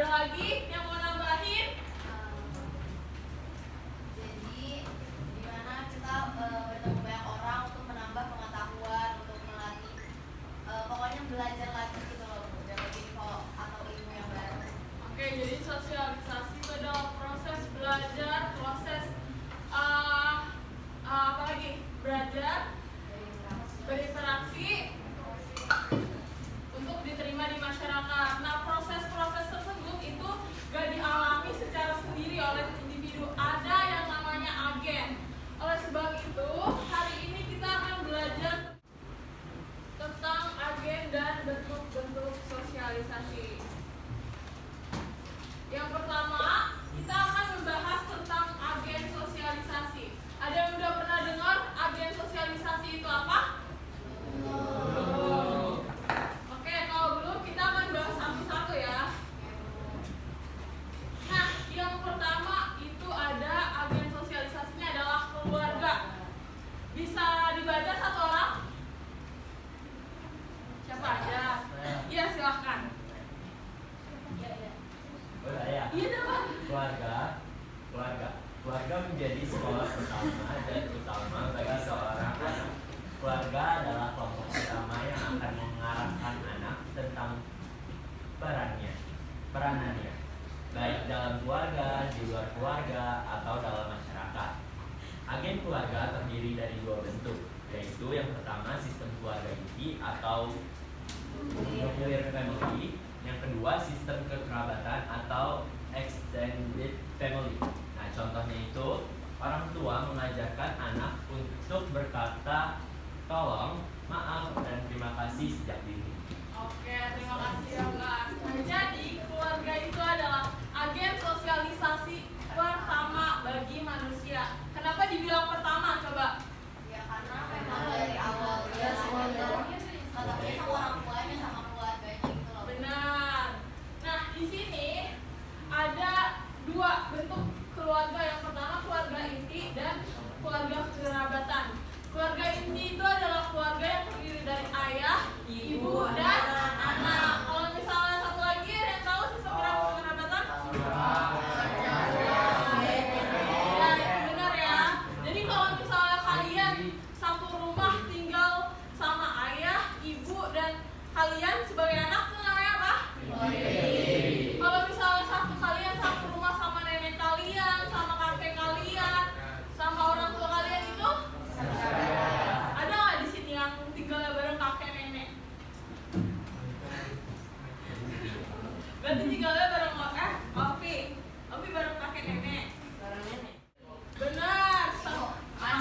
Ada lagi yang mau nambahin? Jadi gimana kita bertemu banyak orang untuk menambah pengetahuan, untuk melatih, pokoknya belajar lagi gitu loh Bu, dapat info atau ilmu yang baru. Oke, jadi sosialisasi itu adalah proses belajar, proses apa lagi? Belajar, berinteraksi untuk diterima di masyarakat. Nah, proses-proses tersebut itu gak dialami secara sendiri oleh individu. Ada yang namanya agen. Oleh sebab itu, hari ini kita akan belajar tentang agen dan bentuk-bentuk sosialisasi. Yang pertama, kita akan membahas tentang agen sosialisasi. Ada yang udah pernah dengar agen sosialisasi itu apa? Oke, kalau belum kita akan bahas satu-satu ya. Nah, yang pertama itu ada agen sosialisasinya adalah keluarga. Bisa dibaca satu orang? Siapa aja? Iya, silahkan. Iya, dapat. Keluarga menjadi sekolah pertama dan utama bagi seorang anak. Keluarga adalah kelompok utama yang akan mengarahkan anak tentang peranannya, baik dalam keluarga, di luar keluarga, atau dalam masyarakat. Agen keluarga terdiri dari dua bentuk, yaitu yang pertama sistem keluarga inti atau nuclear family, yang kedua sistem kekerabatan atau extended family. Nah, contohnya itu orang tua mengajarkan anak untuk berkata tolong, maaf, dan terima kasih sejak dini. Oke, terima kasih ya Kak. Nah, jadi keluarga itu adalah agen sosialisasi pertama bagi manusia. Kenapa dibilang pertama? Coba. Ya karena memang dari awal dia semuanya sama orang tuanya sama keluarganya gitu loh. Benar. Nah, di sini ada dua bentuk keluarga. Yang pertama keluarga inti dan keluarga kerabatan. Keluarga inti itu adalah keluarga yang terdiri dari ayah, ibu, dan anak. Kalau misalnya satu lagi ada yang tahu sistem kerabatan? Ya, benar ya. Jadi kalau misalnya kalian satu rumah tinggal sama ayah, ibu, dan kalian sebagai anak itu namanya apa? Kalau misalnya kalian satu rumah sama nenek kalian, sama kakek kalian, sama orang tua kalian itu ada nggak di sini yang tinggalnya bareng kakek nenek? Berarti tinggalnya bareng Ovi bareng kakek nenek. Benar.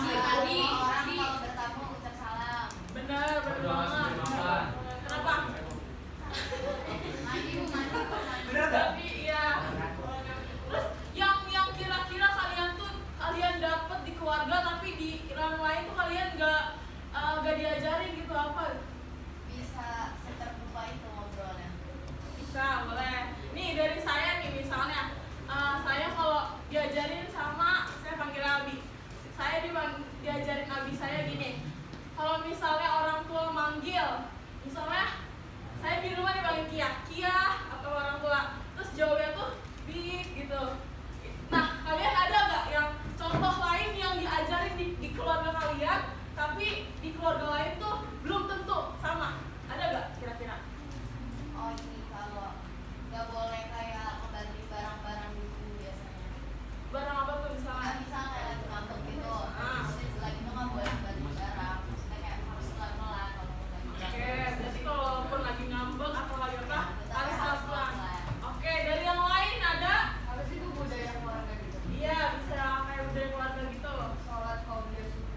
Tadi orang kalau bertamu ucap salam. Benar banget. Kenapa? Mandi. Tapi iya. Terus yang kira-kira kalian dapat di keluarga tapi di orang lain tuh kalian nggak diajarin gitu apa? Bisa seterbuka itu ngobrolnya. Bisa, boleh. Nih dari saya nih misalnya, saya kalau diajarin sama saya panggil Abi. Saya diajarin Abi saya gini. Kalau misalnya orang tua manggil, misalnya saya di rumah dipanggil Kia atau orang tua, terus jawabnya tuh Bik gitu. Nah, kalian ada nggak yang contoh lain yang diajarin di keluarga kalian, tapi di keluarga lain tuh belum tentu sama? Ada nggak kira-kira? Oh ini kalau nggak boleh kayak ngebagi barang-barang gitu biasanya. Barang apa tuh misalnya? Nggak bisa kayak lagi ngambek gitu. Lagi itu nggak boleh ngebagi barang. Maksudnya kayak harus pelan-pelan kalau mau bagi. Oke, jadi kalaupun lagi ngambek atau lagi apa, harus pelan-pelan. Oke, dari yang lain ada? Harus itu budaya keluarga gitu. Iya, bisa kayak budaya keluarga gitu. Sholat qabliyah subuh.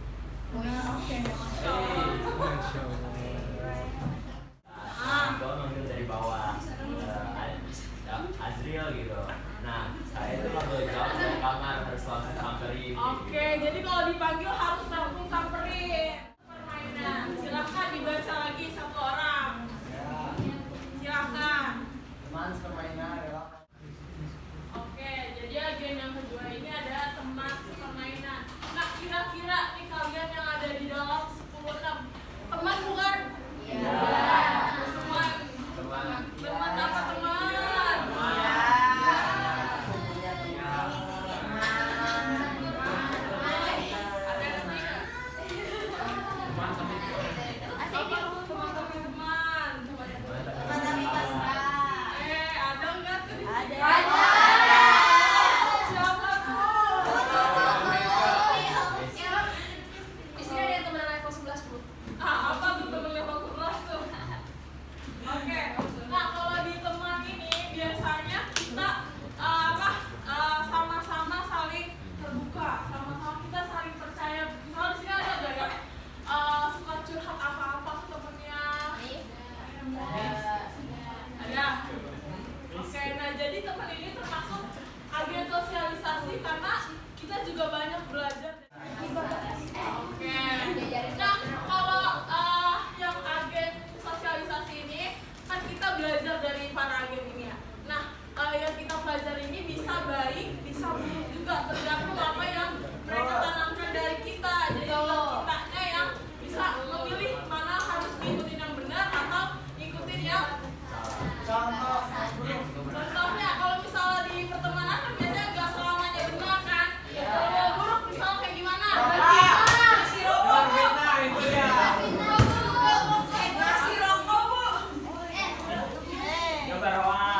Oke. Gue manggil dari bawah, Azriel gitu. Nah, saya itu nggak boleh jawab dari kamar, harus langsung samperin. Oke, jadi kalau dipanggil harus langsung samperin. Permainan, silahkan dibaca lagi satu orang. Silahkan. Teman sepermainan adalah Oke, jadi agen yang kedua ini ada teman sepermainan. Nah, kira-kira nih kalian yang ada di dalam 10-6 teman bukan? Iya. Teman. Teman apa teman? Iya. baik, bisa buruk juga, tergantung apa yang mereka tanamkan dari kita. Jadi kitanya yang bisa memilih mana harus ngikutin yang benar atau ngikutin yang Contoh, contohnya kalau misalnya di pertemanan kan biasanya nggak selamanya benar kan. Kalau buruk misalnya kayak gimana? Si rokok bu. itu ya. Si rokok bu. Coba roa.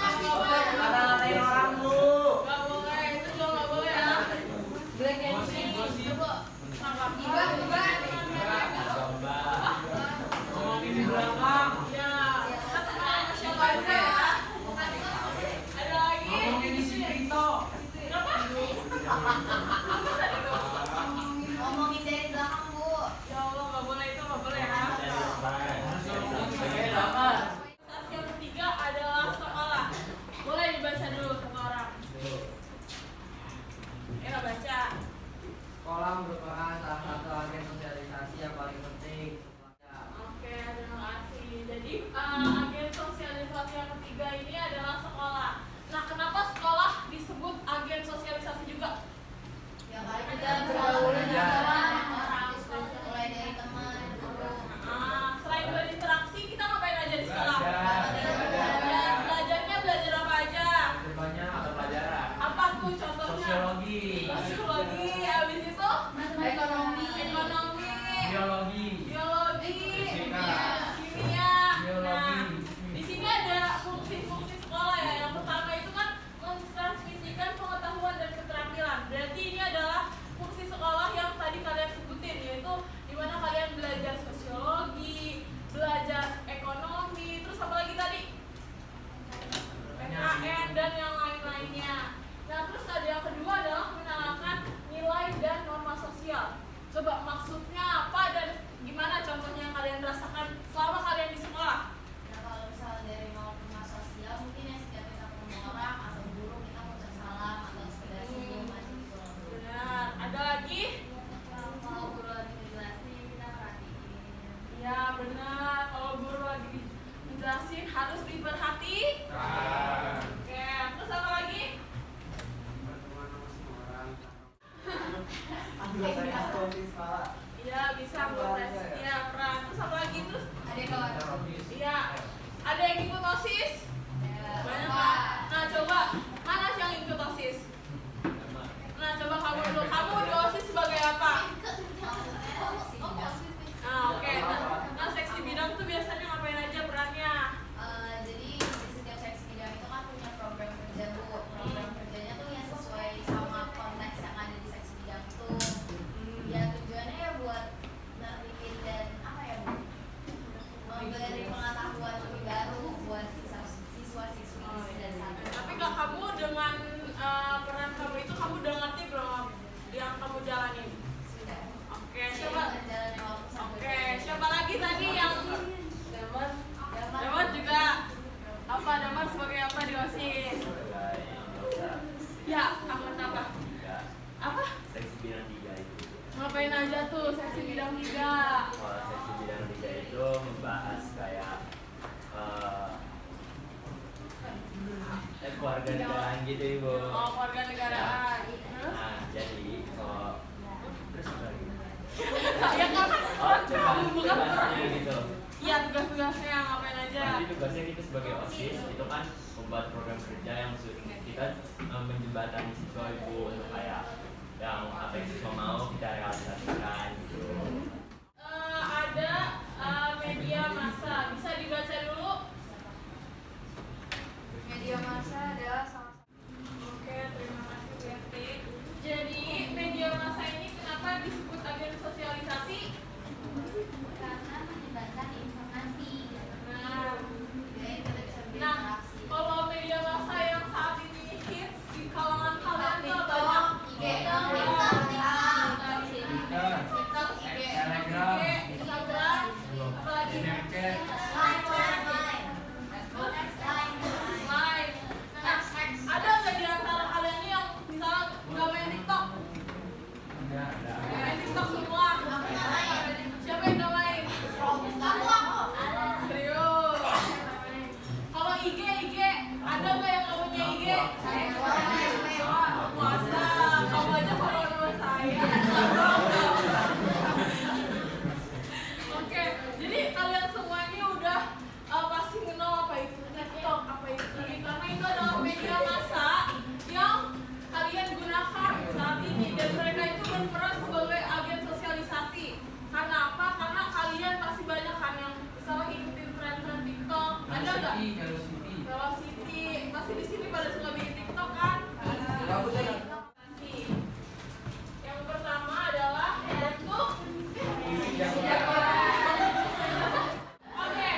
Kata-katain orang lu. Nggak boleh, itu juga nggak boleh ya. Coba. Ngomongin di belakang. Ya, kita teman sama siapa aja ya. Ada lagi? Ngomongin di Sito. Kenapa? Ngomongin dari belakang, Bu. Ya Allah, nggak boleh itu nggak boleh ya. Stasiun yang ketiga adalah sekolah. Boleh dibaca dulu satu orang. Baca. Sekolah merupakan salah satu agen sosialisasi yang paling penting. Oke, terima kasih. Jadi agen sosialisasi yang ketiga ini adalah sekolah. Nah, kenapa sekolah disebut agen sosialisasi juga? Ya kali kita bergaul dengan orang, mulai dari teman, guru. Selain berinteraksi, kita ngapain aja di sekolah? Belajar. Belajarnya belajar apa aja? Banyak Mata pelajaran. Apa tuh contohnya? sosiologi, Sosiologi, habis itu Ekonomi. biologi, kimia. Biologi. Nah, di sini ada fungsi-fungsi sekolah ya. Yang pertama itu kan mentransmisikan pengetahuan dan keterampilan. Berarti ini adalah fungsi sekolah yang tadi kalian sebutin, yaitu di mana kalian belajar sosiologi, belajar ekonomi, terus apa lagi tadi? PKN dan yang lain-lainnya. Nah, terus ada yang kedua adalah menanamkan nilai dan norma sosial. Coba maksudnya apa dan gimana contohnya yang kalian rasakan selama kalian di sekolah? Nah, kalau misalnya dari norma sosial, mungkin ya setiap kita ketemu orang atau guru kita ngucap salam atau sekedar senyum aja gitu loh. Benar. Ada lagi? Kalau guru lagi ngejelasin kita perhatiin. Ya, benar. Kalau guru lagi jelasin harus diperhati. Oke, terus apa lagi? berteman sama semua orang. Saya aku di sekolah. Iya, bisa buat tes. Iya, peran. Terus apa lagi? Terus Ada kawan. iya, ada yang ikut OSIS? Ya, Banyak apa? kan? Nah, coba mana yang ikut OSIS? Nah, coba kamu dulu. Kamu di OSIS sebagai apa? Nah, oke. Nah, seksi bidang tuh biasanya ngapain aja perannya? Jadi di setiap seksi bidang itu kan punya program kerja Bu. Program kerjanya tuh yang sesuai sama konteks yang ada di seksi bidang itu. Ya tujuannya ya buat nerbitin dan apa ya Bu? Memberi pengetahuan lebih baru buat siswa-siswi dan santri. Tapi kak, kamu dengan peran kamu itu kamu udah ngerti belum yang kamu jalanin? Sudah. Oke, Jadi coba. berjalannya waktu sampai Oke, siapa lagi tadi yang Damar juga apa? Damar sebagai apa di OSIS? Ya, apa? Apa? Seksi bidang 3 itu. Ngapain aja tuh seksi bidang 3? Kalau seksi bidang 3 itu membahas kayak keluarga negaraan gitu ibu. Oh, keluarga negaraan. Nah, jadi kalau terus apa lagi? Ya kan? Oh, coba bukan tugasnya gitu. Iya, tugas-tugasnya ngapain aja? Jadi tugasnya kita sebagai OSIS itu kan membuat program kerja yang kita menjembatani siswa ibu untuk kayak yang apa yang siswa mau kita realisasikan gitu. Ada media massa, bisa dibaca dulu. media massa adalah salah Oke, terima kasih Bu Yati. Jadi media massa ini kenapa disebut agen sosialisasi? karena menyebarkan informasi. Nah, Jadi kita bisa nah, berinteraksi. kalau media massa yang saat ini hits di kalangan kalian tuh TikTok, banyak. IG, Twitter, Telegram, Instagram, apalagi Snapchat, Line. Nah, ada nggak di antara kalian yang misalnya nggak main TikTok? ada. Main TikTok semua. Siapa yang nggak main? Serius. Kalau IG, Ada nggak yang nggak punya IG? Saya Puasa, kamu aja follow nama saya. Oke, jadi kalian semua ini udah pasti kenal apa itu TikTok, apa itu karena itu adalah media massa yang kalian gunakan saat ini dan mereka itu berperan sebagai agen sosialisasi. Karena apa? Karena kalian pasti banyak kan yang misalnya ngikutin tren-tren TikTok. Ada nggak? Velocity, pasti di sini pada suka bikin TikTok kan? Yang pertama adalah bentuk. Oke,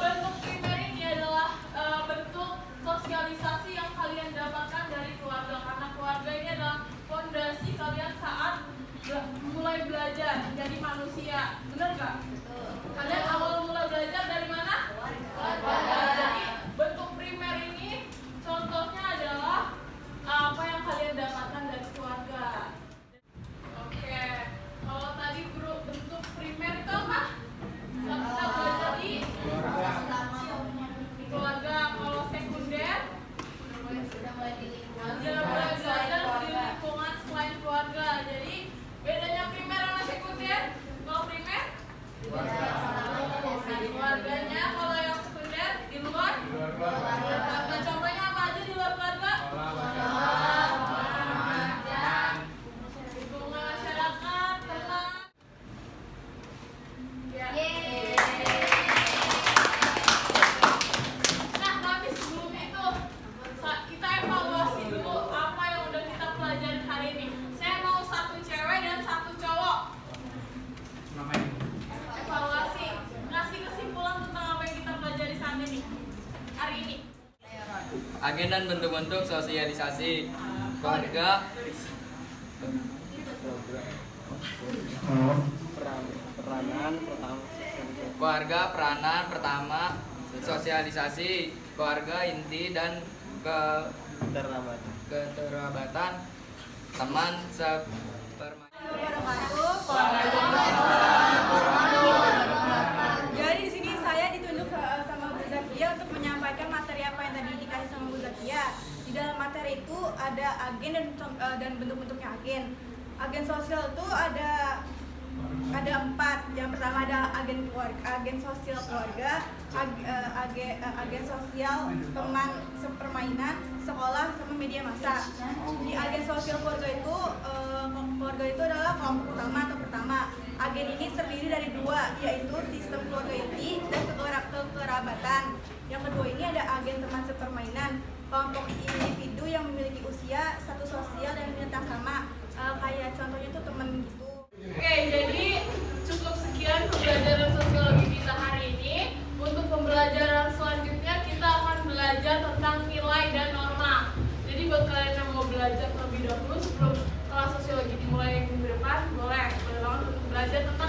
bentuk primer ini adalah bentuk sosialisasi yang kalian dapatkan dari keluarga. Karena keluarga ini adalah fondasi kalian saat mulai belajar menjadi manusia. Bener nggak? Kalian awal mulai belajar dari mana? Keluarga. Jadi bentuk primer ini contohnya adalah apa yang kalian dapatkan dari keluarga. Oke, kalau tadi bentuk primer itu apa? Kita belajar di keluarga. Kalau sekunder sudah mulai di lingkungan. sudah mulai belajar di lingkungan selain keluarga. Jadi bedanya primer sama sekunder? Kalau primer keluarganya, kalau yang sekunder di luar keluarga. Contohnya apa aja di luar keluarga? Lingkungan masyarakat, teman. Ya. Nah, tapi sebelum itu kita evaluasi dulu apa yang udah kita pelajari hari ini. Saya mau satu cewek dan satu cowok. Evaluasi, ngasih kesimpulan tentang apa yang kita pelajari saat ini, hari ini. Agen dan bentuk-bentuk sosialisasi keluarga. Peranan pertama sosialisasi keluarga inti dan keterlibatan teman sepermainan. Jadi di sini saya ditunjuk sama Bu Zakia untuk menyampaikan materi apa yang tadi dikasih sama Bu Zakia. Di dalam materi itu ada agen dan bentuk-bentuknya agen. Agen sosial itu ada 4. Yang pertama ada agen keluarga, agen sosial keluarga, agen sosial teman sepermainan, sekolah, sama media massa. Di agen sosial keluarga itu adalah kelompok utama atau pertama. Agen ini terdiri dari 2, yaitu sistem keluarga inti dan kekerabatan. Yang kedua ini ada agen teman sepermainan, kelompok individu yang memiliki usia, status sosial dan minat sama. Kayak contohnya tuh teman gitu. Oke, jadi cukup sekian pembelajaran sosiologi kita hari ini. Untuk pembelajaran selanjutnya kita akan belajar tentang nilai dan norma. Jadi buat kalian yang mau belajar terlebih dahulu sebelum kelas sosiologi dimulai minggu depan, boleh banget untuk belajar tentang